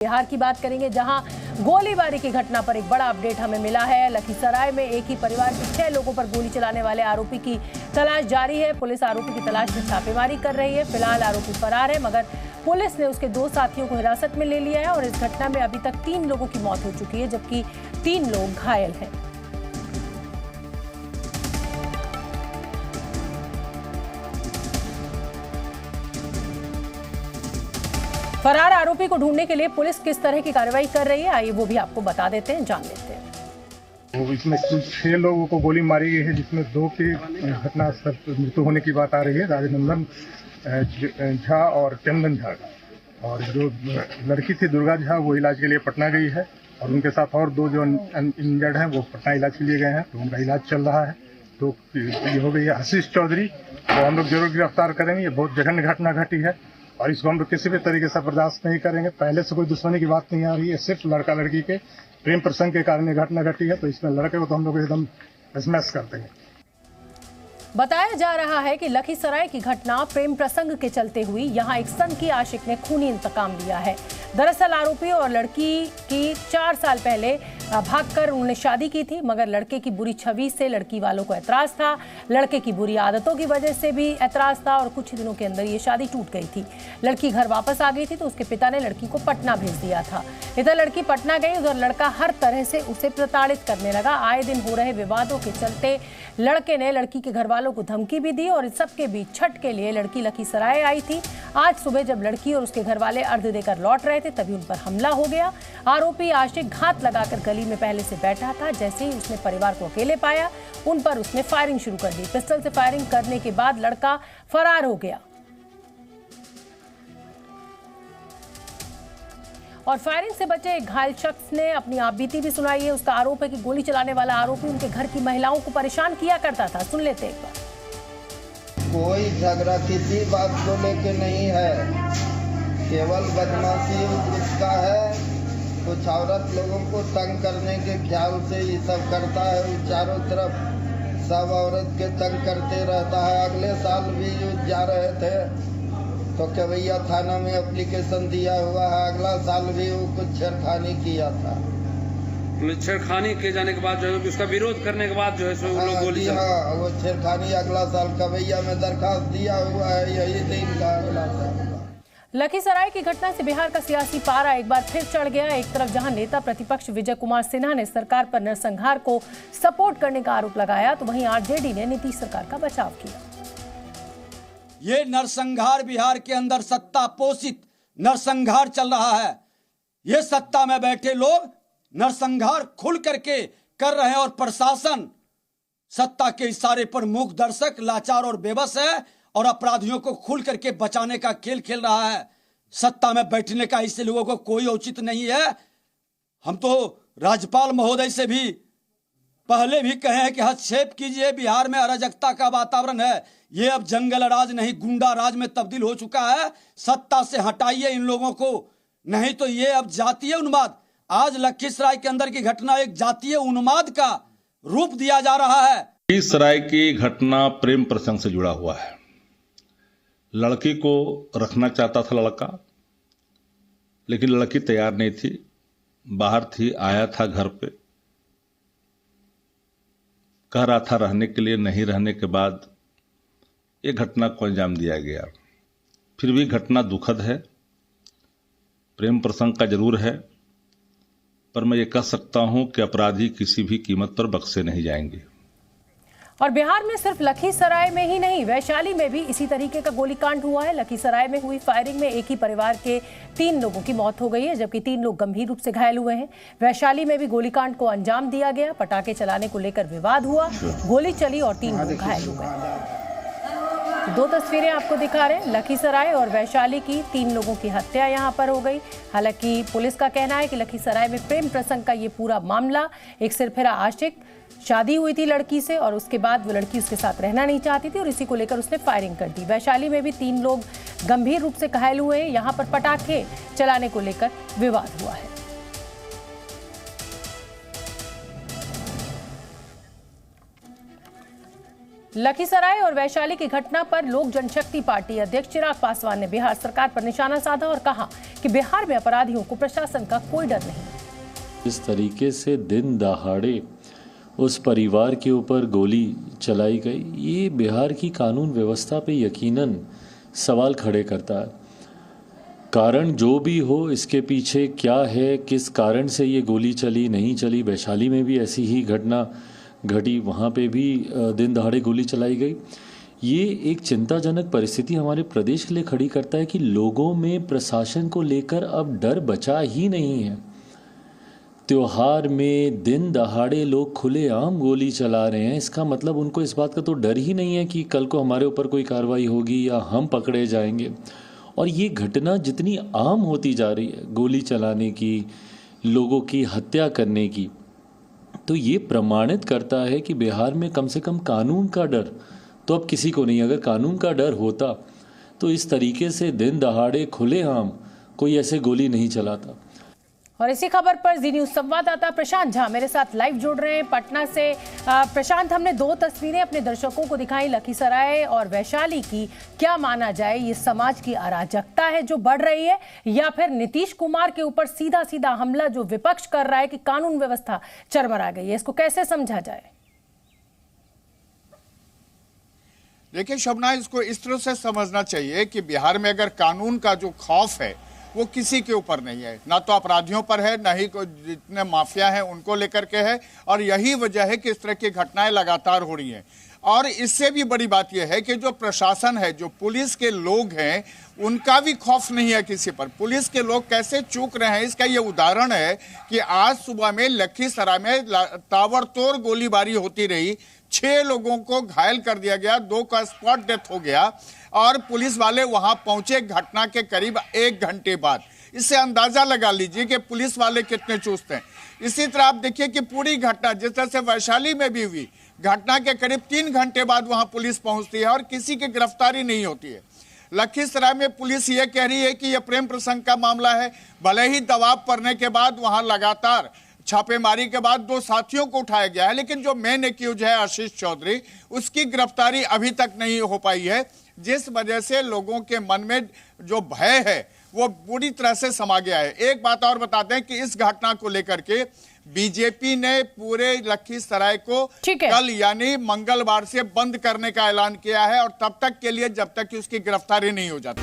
बिहार की बात करेंगे, जहां गोलीबारी की घटना पर एक बड़ा अपडेट हमें मिला है। लखीसराय में एक ही परिवार के 6 लोगों पर गोली चलाने वाले आरोपी की तलाश जारी है। पुलिस आरोपी की तलाश में छापेमारी कर रही है। फिलहाल आरोपी फरार है, मगर पुलिस ने उसके 2 साथियों को हिरासत में ले लिया है और इस घटना में अभी तक 3 लोगों की मौत हो चुकी है, जबकि 3 लोग घायल हैं। फरार आरोपी को ढूंढने के लिए पुलिस किस तरह की कार्रवाई कर रही है, आइए वो भी आपको बता देते हैं, जान लेते हैं। इसमें कुल 6 लोगों को गोली मारी गई है, जिसमें 2 की घटनास्थल पर मृत्यु होने की बात आ रही है, राजनंदन झा और चंदन झा। और जो लड़की थी दुर्गा झा, वो इलाज के लिए पटना गई है और उनके साथ और 2 जो इंजर्ड हैं वो पटना इलाज के लिए गए हैं, तो उनका इलाज चल रहा है। तो ये हो गई है आशीष चौधरी, वो हम लोग जरूर गिरफ्तार करेंगे। ये बहुत जघन्य घटना घटी है और इसको हम लोग किसी भी तरीके से बर्दाश्त नहीं करेंगे। पहले से कोई दुश्मनी की बात नहीं आ रही है, सिर्फ लड़का लड़की के प्रेम प्रसंग के कारण ये घटना घटी है। तो इसमें लड़के को तो हम लोग एकदम स्मैश कर देंगे। बताया जा रहा है कि लखीसराय की घटना प्रेम प्रसंग के चलते हुई। यहां एक सन की आशिक ने खूनी इंतकाम लिया है। दरअसल आरोपी और लड़की की 4 साल पहले भागकर उन्होंने शादी की थी, मगर लड़के की बुरी छवि से लड़की वालों को ऐतराज था। लड़के की बुरी आदतों की वजह से भी ऐतराज था और कुछ ही दिनों के अंदर ये शादी टूट गई थी। लड़की घर वापस आ गई थी तो उसके पिता ने लड़की को पटना भेज दिया था। इधर लड़की पटना गई, उधर लड़का हर तरह से उसे प्रताड़ित करने लगा। आए दिन हो रहे विवादों के चलते लड़के ने लड़की के घर वालों को धमकी भी दी और इस सब के बीच छठ के लिए लड़की लखीसराय आई थी। आज सुबह जब लड़की और उसके घर वाले अर्घ देकर लौट रहे थे, तभी उन पर हमला हो गया। आरोपी आशिक घात लगाकर गली में पहले से बैठा था। जैसे ही उसने परिवार को अकेले पाया, उन पर उसने फायरिंग शुरू कर दी। पिस्टल से फायरिंग करने के बाद लड़का फरार हो गया और फायरिंग से बचे एक घायल शख्स ने अपनी आपबीती भी सुनाई है। उसका आरोप है कि गोली चलाने वाला आरोपी उनके घर की महिलाओं को परेशान किया करता था। सुन लेते एक बार। कोई झगड़ा किसी बात को लेके नहीं है, केवल बदमाशी उसका है। कुछ औरत लोगों को तंग करने के ख्याल से ये सब करता है। वो चारों तरफ सब औरत के तंग करते रहता है। अगले साल भी जा रहे थे तो केवैया थाना में एप्लीकेशन दिया हुआ है। अगला साल भी वो कुछ छेड़खानी किया था। छेड़खानी किए जाने के बाद जो है उसका विरोध करने के बाद जो है वो लोग गोली हाँ, वो छेड़खानी अगला साल कवैया में दरखास्त दिया हुआ है, यही दिन का अगला साल। लखीसराय की घटना से बिहार का सियासी पारा एक बार फिर चढ़ गया। एक तरफ जहां नेता प्रतिपक्ष विजय कुमार सिन्हा ने सरकार पर नरसंहार को सपोर्ट करने का आरोप लगाया, तो वहीं आरजेडी ने नीतीश सरकार का बचाव किया। ये नरसंहार बिहार के अंदर सत्ता पोषित नरसंहार चल रहा है। ये सत्ता में बैठे लोग नरसंहार खुल करके कर रहे हैं और प्रशासन सत्ता के इशारे पर मूक दर्शक, लाचार और बेबस है और अपराधियों को खुल करके बचाने का खेल खेल रहा है। सत्ता में बैठने का इससे लोगों को कोई औचित्य नहीं है। हम तो राज्यपाल महोदय से भी पहले भी कहे हैं कि हस्तक्षेप कीजिए, बिहार में अराजकता का वातावरण है। ये अब जंगल राज नहीं गुंडा राज में तब्दील हो चुका है। सत्ता से हटाइए इन लोगों को, नहीं तो ये अब जातीय उन्माद। आज लखीसराय के अंदर की घटना एक जातीय उन्माद का रूप दिया जा रहा है। लखीसराय की घटना प्रेम प्रसंग से जुड़ा हुआ है। लड़की को रखना चाहता था लड़का, लेकिन लड़की तैयार नहीं थी, बाहर थी, आया था घर पे, कह रहा था रहने के लिए। नहीं रहने के बाद ये घटना को अंजाम दिया गया। फिर भी घटना दुखद है, प्रेम प्रसंग का जरूर है, पर मैं ये कह सकता हूं कि अपराधी किसी भी कीमत पर बख्शे नहीं जाएंगे। और बिहार में सिर्फ लखीसराय में ही नहीं, वैशाली में भी इसी तरीके का गोलीकांड हुआ है। लखीसराय में हुई फायरिंग में एक ही परिवार के 3 लोगों की मौत हो गई है, जबकि 3 लोग गंभीर रूप से घायल हुए हैं। वैशाली में भी गोलीकांड को अंजाम दिया गया। पटाखे चलाने को लेकर विवाद हुआ, गोली चली और 3 लोग घायल हो गए। 2 तस्वीरें आपको दिखा रहे हैं, लखीसराय और वैशाली की। 3 लोगों की हत्या यहां पर हो गई। हालांकि पुलिस का कहना है कि लखीसराय में प्रेम प्रसंग का ये पूरा मामला, एक सिरफिरा आशिक, शादी हुई थी लड़की से और उसके बाद वो लड़की उसके साथ रहना नहीं चाहती थी और इसी को लेकर उसने फायरिंग कर दी। वैशाली में भी 3 लोग गंभीर रूप से घायल हुए हैं। यहां पर पटाखे चलाने को लेकर विवाद हुआ है। लखीसराय और वैशाली की घटना पर लोक जनशक्ति पार्टी अध्यक्ष चिराग पासवान ने बिहार सरकार पर निशाना साधा और कहा कि बिहार में अपराधियों को प्रशासन का कोई डर नहीं। इस तरीके से दिन दहाड़े उस परिवार के ऊपर गोली चलाई गई, ये बिहार की कानून व्यवस्था पे यकीनन सवाल खड़े करता है। कारण जो भी हो, इसके पीछे क्या है, किस कारण से ये गोली चली नहीं चली। वैशाली में भी ऐसी ही घटना घटी, वहाँ पे भी दिन दहाड़े गोली चलाई गई। ये एक चिंताजनक परिस्थिति हमारे प्रदेश के लिए खड़ी करता है कि लोगों में प्रशासन को लेकर अब डर बचा ही नहीं है। त्योहार में दिन दहाड़े लोग खुलेआम गोली चला रहे हैं, इसका मतलब उनको इस बात का तो डर ही नहीं है कि कल को हमारे ऊपर कोई कार्रवाई होगी या हम पकड़े जाएंगे। और ये घटना जितनी आम होती जा रही है, गोली चलाने की, लोगों की हत्या करने की, तो ये प्रमाणित करता है कि बिहार में कम से कम कानून का डर तो अब किसी को नहीं। अगर कानून का डर होता तो इस तरीके से दिन दहाड़े खुलेआम कोई ऐसे गोली नहीं चलाता। और इसी खबर पर जी न्यूज संवाददाता प्रशांत झा मेरे साथ लाइव जुड़ रहे हैं पटना से। प्रशांत, हमने दो तस्वीरें अपने दर्शकों को दिखाई, लखीसराय और वैशाली की। क्या माना जाए, ये समाज की अराजकता है जो बढ़ रही है, या फिर नीतीश कुमार के ऊपर सीधा सीधा हमला जो विपक्ष कर रहा है कि कानून व्यवस्था चरमरा गई है? इसको कैसे समझा जाए? देखिए शबना, इसको इस तरह से समझना चाहिए कि बिहार में अगर कानून का जो खौफ है वो किसी के ऊपर नहीं है, ना तो अपराधियों पर है, ना ही जितने माफिया हैं उनको लेकर के है। और यही वजह है कि इस तरह की घटनाएं लगातार हो रही हैं। और इससे भी बड़ी बात यह है कि जो प्रशासन है, जो पुलिस के लोग हैं, उनका भी खौफ नहीं है किसी पर। पुलिस के लोग कैसे चूक रहे हैं, इसका ये उदाहरण है कि आज सुबह में लखीसराय में ताबड़तोड़ गोलीबारी होती रही, 6 लोगों को घायल कर दिया गया, 2 का स्पॉट डेथ हो गया और पुलिस वाले वहां पहुंचे घटना के करीब 1 घंटे बाद। इससे अंदाजा लगा लीजिए कि पुलिस वाले कितने चुस्त हैं। इसी तरह आप देखिए कि पूरी घटना जिस तरह से वैशाली में भी हुई, घटना के करीब 3 घंटे बाद वहां पुलिस पहुंचती है और किसी की गिरफ्तारी नहीं होती है। लखीसराय में पुलिस ये कह रही है कि यह प्रेम प्रसंग का मामला है। भले ही दबाव पड़ने के बाद वहां लगातार छापेमारी के बाद 2 साथियों को उठाया गया है, लेकिन जो मेन एक्यूज है आशीष चौधरी, उसकी गिरफ्तारी अभी तक नहीं हो पाई है, जिस वजह से लोगों के मन में जो भय है वो पूरी तरह से समा गया है। एक बात और बताते हैं कि इस घटना को लेकर के बीजेपी ने पूरे लखीसराय को कल यानी मंगलवार से बंद करने का ऐलान किया है, और तब तक के लिए जब तक कि उसकी गिरफ्तारी नहीं हो जाती।